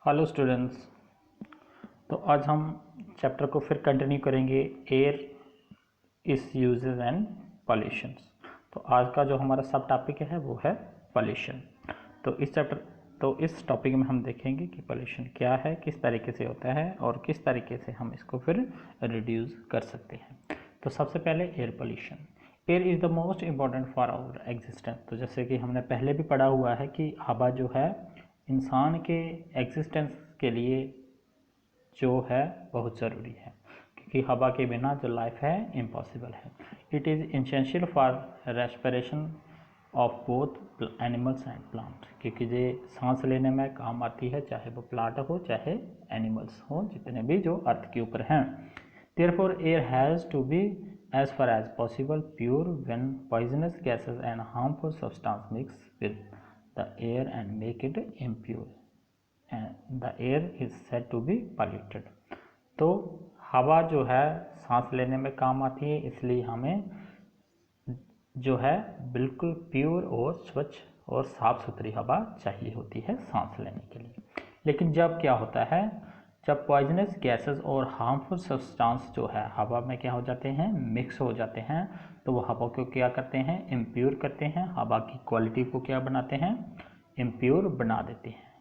Hello students. तो आज हम चैप्टर को फिर कंटिन्यू करेंगे, एयर इस यूजेस एंड पॉल्यूशंस। तो आज का जो हमारा सब टॉपिक है वो है पॉल्यूशन। तो इस टॉपिक में हम देखेंगे कि पॉल्यूशन क्या है, किस तरीके से होता है और किस तरीके से हम इसको फिर रिड्यूस कर सकते हैं। तो सबसे पहले air pollution. Air is the most important for our existence. तो जैसे कि हमने पहले भी पढ़ा हुआ है कि हवा जो है इंसान के एग्जिस्टेंस के लिए जो है बहुत ज़रूरी है, क्योंकि हवा के बिना जो लाइफ है इम्पॉसिबल है। It is essential for respiration of both animals and plant, क्योंकि ये सांस लेने में काम आती है, चाहे वो प्लांट हो चाहे एनिमल्स हो, जितने भी जो अर्थ के ऊपर हैं। Therefore air has to be as far as possible pure when poisonous gases and harmful substance mix with the air and make it impure and the air is said to be polluted। तो हवा जो है सांस लेने में काम आती है, इसलिए हमें जो है बिल्कुल प्योर और स्वच्छ और साफ़ सुथरी हवा चाहिए होती है सांस लेने के लिए। लेकिन जब क्या होता है, जब पॉइजनस गैसेस और हार्मफुल सब्सटेंस जो है हवा में क्या हो जाते हैं, मिक्स हो जाते हैं, तो वो हवा को क्या करते हैं, इम्प्योर करते हैं, हवा की क्वालिटी को क्या बनाते हैं, इम्प्योर बना देते हैं।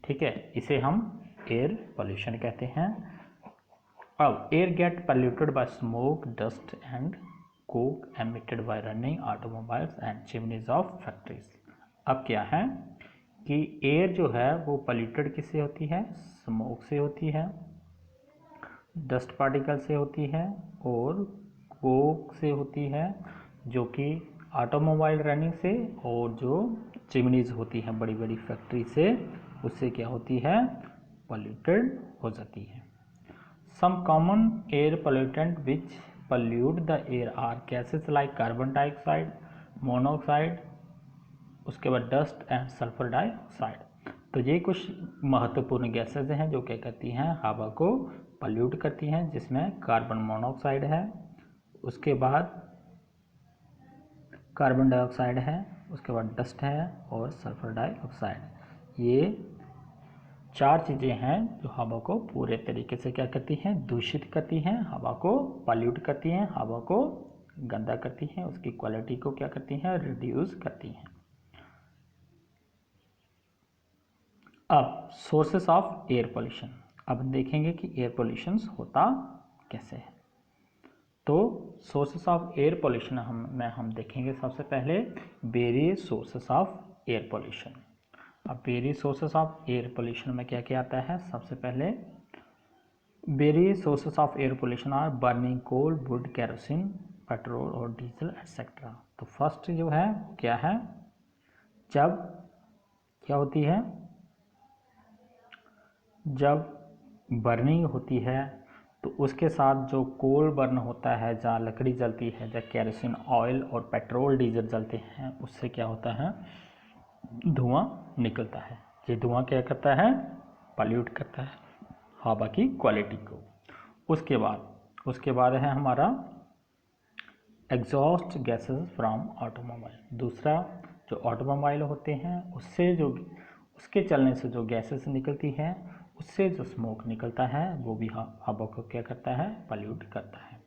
ठीक है, इसे हम एयर पोल्यूशन कहते हैं। अब air get polluted by smoke, dust and coke emitted by running automobiles and chimneys of factories. अब क्या है कि एयर जो है वो पोल्यूटेड किससे होती है, स्मोक से होती है, डस्ट पार्टिकल से होती है और कोक से होती है, जो कि ऑटोमोबाइल रनिंग से, और जो चिमनीज होती हैं बड़ी बड़ी फैक्ट्री से, उससे क्या होती है, पोल्यूटेड हो जाती है। Some common air pollutant which pollute the air are gases like carbon dioxide, monoxide, उसके बाद डस्ट एंड सल्फर डाइऑक्साइड। तो ये कुछ महत्वपूर्ण गैसेज हैं जो क्या करती हैं, हवा को पल्यूट करती हैं, जिसमें कार्बन मोनोऑक्साइड है, उसके बाद कार्बन डाइऑक्साइड है, उसके बाद डस्ट है और सल्फर डाइऑक्साइड। ये चार चीज़ें हैं जो हवा को पूरे तरीके से क्या करती हैं, दूषित करती हैं, हवा को पॉल्यूट करती हैं, हवा को गंदा करती हैं, उसकी क्वालिटी को क्या करती हैं, रिड्यूस करती हैं। अब सोर्सेस ऑफ एयर पोल्यूशन। अब देखेंगे कि एयर पोल्यूशन होता कैसे है। तो सोर्सेस ऑफ एयर पोल्यूशन हम देखेंगे सबसे पहले various sources of air pollution. अब various sources of air pollution में क्या क्या आता है, सबसे पहले various sources of air pollution are burning coal, wood, kerosene, petrol और डीजल एटसेट्रा। तो फर्स्ट जो है क्या है, जब क्या होती है, जब बर्निंग होती है तो उसके साथ जो कोल बर्न होता है, जहाँ लकड़ी जलती है, जहाँ केरोसिन ऑयल और पेट्रोल डीजल जलते हैं, उससे क्या होता है, धुआं निकलता है। ये धुआं क्या करता है, पॉल्यूट करता है हवा की क्वालिटी को। उसके बाद है हमारा एग्जॉस्ट गैसेस फ्रॉम ऑटोमोबाइल। दूसरा, जो ऑटोमोबाइल होते हैं उसके चलने से जो गैसेस निकलती हैं, उससे जो स्मोक निकलता है, वो भी हवा को क्या करता है, पॉल्यूट करता है।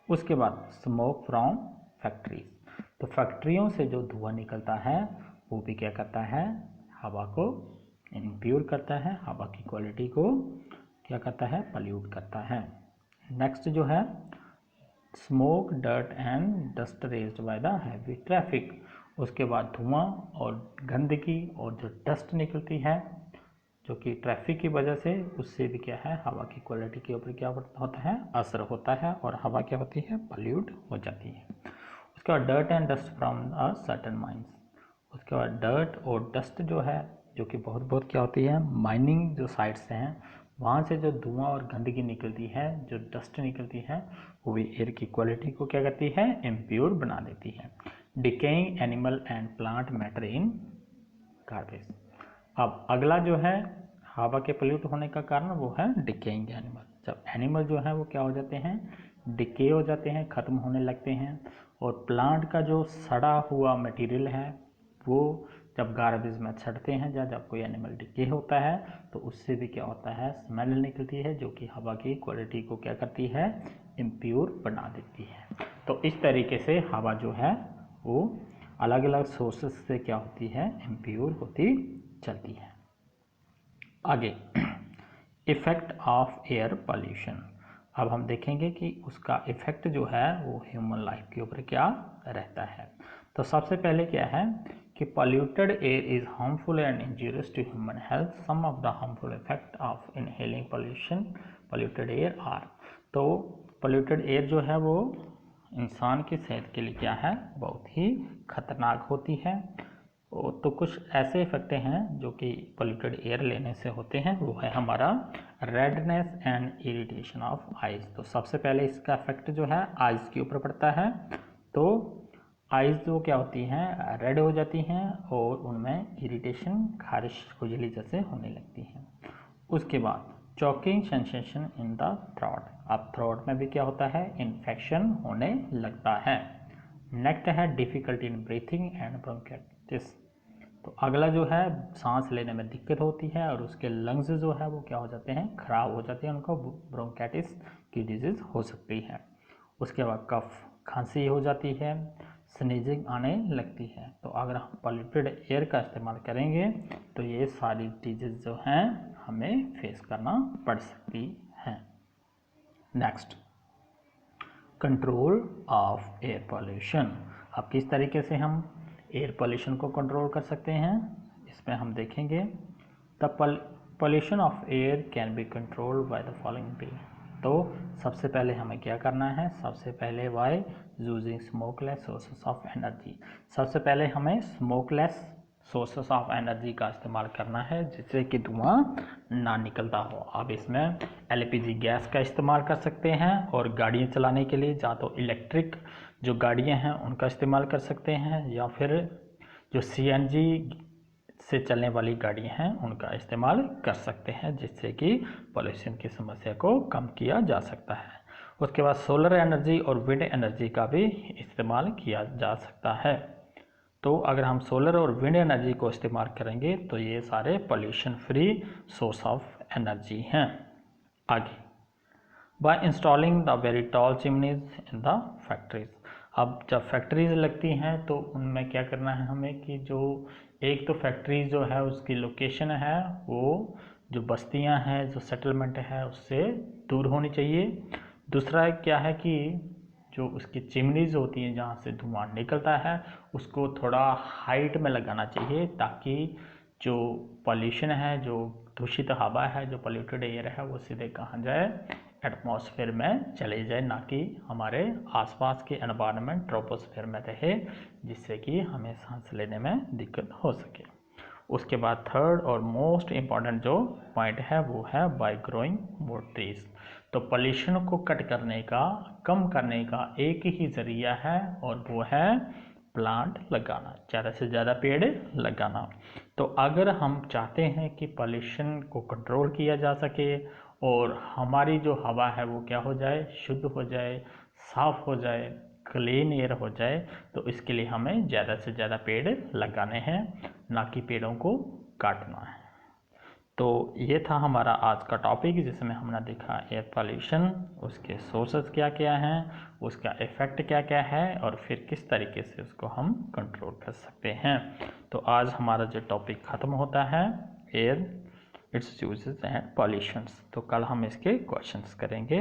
उसके बाद स्मोक फ्रॉम फैक्ट्रीज। तो फैक्ट्रियों से जो धुआं निकलता है वो भी क्या करता है, हवा को इम्प्योर करता है, हवा की क्वालिटी को क्या करता है, पॉल्यूट करता है। नेक्स्ट जो है smoke, dirt and dust raised by the heavy traffic. उसके बाद धुआं और गंदगी और जो डस्ट निकलती है जो कि ट्रैफिक की वजह से, उससे भी क्या है, हवा की क्वालिटी के ऊपर क्या होता है, असर होता है और हवा क्या होती है, पॉल्यूट हो जाती है। उसके बाद dirt and dust from a certain mines. उसके बाद डर्ट और डस्ट जो है, जो कि बहुत क्या होती है, माइनिंग जो साइट्स हैं, वहाँ से जो धुआं और गंदगी निकलती है, जो डस्ट निकलती है, वो भी एयर की क्वालिटी को क्या करती है, इम्प्योर बना देती है। Decaying animal and plant matter in garbage. अब अगला जो है हवा के पोल्यूट होने का कारण, वो है डिकेइंग एनिमल। जब एनिमल जो है वो क्या हो जाते हैं, डिके हो जाते हैं, ख़त्म होने लगते हैं, और प्लांट का जो सड़ा हुआ मटेरियल है वो जब गार्बेज में छटते हैं या जब कोई एनिमल डिके होता है तो उससे भी क्या होता है, स्मेल निकलती है जो कि हवा की क्वालिटी को क्या करती है, इम्प्योर बना देती है। तो इस तरीके से हवा जो है वो अलग अलग सोर्सेस से क्या होती है, इम्प्योर होती चलती है। आगे इफ़ेक्ट ऑफ एयर पॉल्यूशन। अब हम देखेंगे कि उसका इफ़ेक्ट जो है वो ह्यूमन लाइफ के ऊपर क्या रहता है। तो सबसे पहले क्या है कि polluted air is harmful and injurious to human health. Some of the harmful effect of inhaling polluted air are. तो पॉल्यूटेड एयर जो है वो इंसान की सेहत के लिए क्या है, बहुत ही खतरनाक होती है। तो कुछ ऐसे इफेक्ट हैं जो कि पॉल्यूटेड एयर लेने से होते हैं, वो है हमारा redness and irritation of eyes. तो सबसे पहले इसका इफेक्ट जो है आइज़ के ऊपर पड़ता है। तो आइज़ जो क्या होती हैं, रेड हो जाती हैं और उनमें इरिटेशन, खारिश, खुजली जैसे होने लगती हैं। उसके बाद choking sensation in the throat. अब थ्रोट में भी क्या होता है, इन्फेक्शन होने लगता है। नेक्स्ट है difficulty in breathing and bronchitis. तो अगला जो है सांस लेने में दिक्कत होती है और उसके लंग्स जो है वो क्या हो जाते हैं, ख़राब हो जाते हैं, उनको ब्रोंकाइटिस की डिजीज़ हो सकती है। उसके बाद कफ, खांसी हो जाती है, स्नीजिंग आने लगती है। तो अगर हम पॉल्यूटेड एयर का इस्तेमाल करेंगे तो ये सारी डिजीज़ जो हैं हमें फेस करना पड़ सकती हैं। Next control of air pollution. अब किस तरीके से हम एयर पॉल्यूशन को कंट्रोल कर सकते हैं, इसमें हम देखेंगे the pollution of air can be controlled by the following वे। तो सबसे पहले हमें क्या करना है, सबसे पहले by using smokeless sources of energy. सबसे पहले हमें स्मोकलेस सोर्सेस ऑफ एनर्जी का इस्तेमाल करना है जिससे कि धुआं ना निकलता हो। आप इसमें एलपीजी गैस का इस्तेमाल कर सकते हैं और गाड़ियाँ चलाने के लिए या तो इलेक्ट्रिक जो गाड़ियाँ हैं उनका इस्तेमाल कर सकते हैं या फिर जो सीएनजी से चलने वाली गाड़ियाँ हैं उनका इस्तेमाल कर सकते हैं जिससे कि पॉल्यूशन की समस्या को कम किया जा सकता है। उसके बाद सोलर एनर्जी और विंड एनर्जी का भी इस्तेमाल किया जा सकता है। तो अगर हम सोलर और विंड एनर्जी को इस्तेमाल करेंगे तो ये सारे pollution free source of energy हैं। आगे by installing the very tall chimneys in the factories. अब जब फैक्ट्रीज लगती हैं तो उनमें क्या करना है हमें कि जो एक तो फैक्ट्री जो है उसकी लोकेशन है वो जो बस्तियां हैं, जो सेटलमेंट है उससे दूर होनी चाहिए। दूसरा क्या है कि जो उसकी चिमनीज होती हैं जहाँ से धुआं निकलता है उसको थोड़ा हाइट में लगाना चाहिए ताकि जो पॉल्यूशन है, जो दूषित हवा है, जो पॉल्यूटेड एयर है वो सीधे कहाँ जाए, एटमॉस्फेयर में चले जाए, ना कि हमारे आसपास के एनवायरनमेंट ट्रोपोस्फेयर में रहे जिससे कि हमें सांस लेने में दिक्कत हो सके। उसके बाद थर्ड और मोस्ट इम्पॉर्टेंट जो पॉइंट है वो है बाय ग्रोइंग मोर ट्रीज। तो पॉल्यूशन को कट करने का, कम करने का एक ही ज़रिया है और वो है प्लांट लगाना, ज़्यादा से ज़्यादा पेड़ लगाना। तो अगर हम चाहते हैं कि पॉल्यूशन को कंट्रोल किया जा सके और हमारी जो हवा है वो क्या हो जाए, शुद्ध हो जाए, साफ हो जाए, क्लीन एयर हो जाए, तो इसके लिए हमें ज़्यादा से ज़्यादा पेड़ लगाने हैं, ना कि पेड़ों को काटना है। तो ये था हमारा आज का टॉपिक जिसमें हमने देखा एयर पॉल्यूशन, उसके सोर्सेज क्या क्या हैं, उसका इफ़ेक्ट क्या क्या है और फिर किस तरीके से उसको हम कंट्रोल कर सकते हैं। तो आज हमारा जो टॉपिक ख़त्म होता है air, it's uses and pollutions. तो कल हम इसके क्वेश्चंस करेंगे।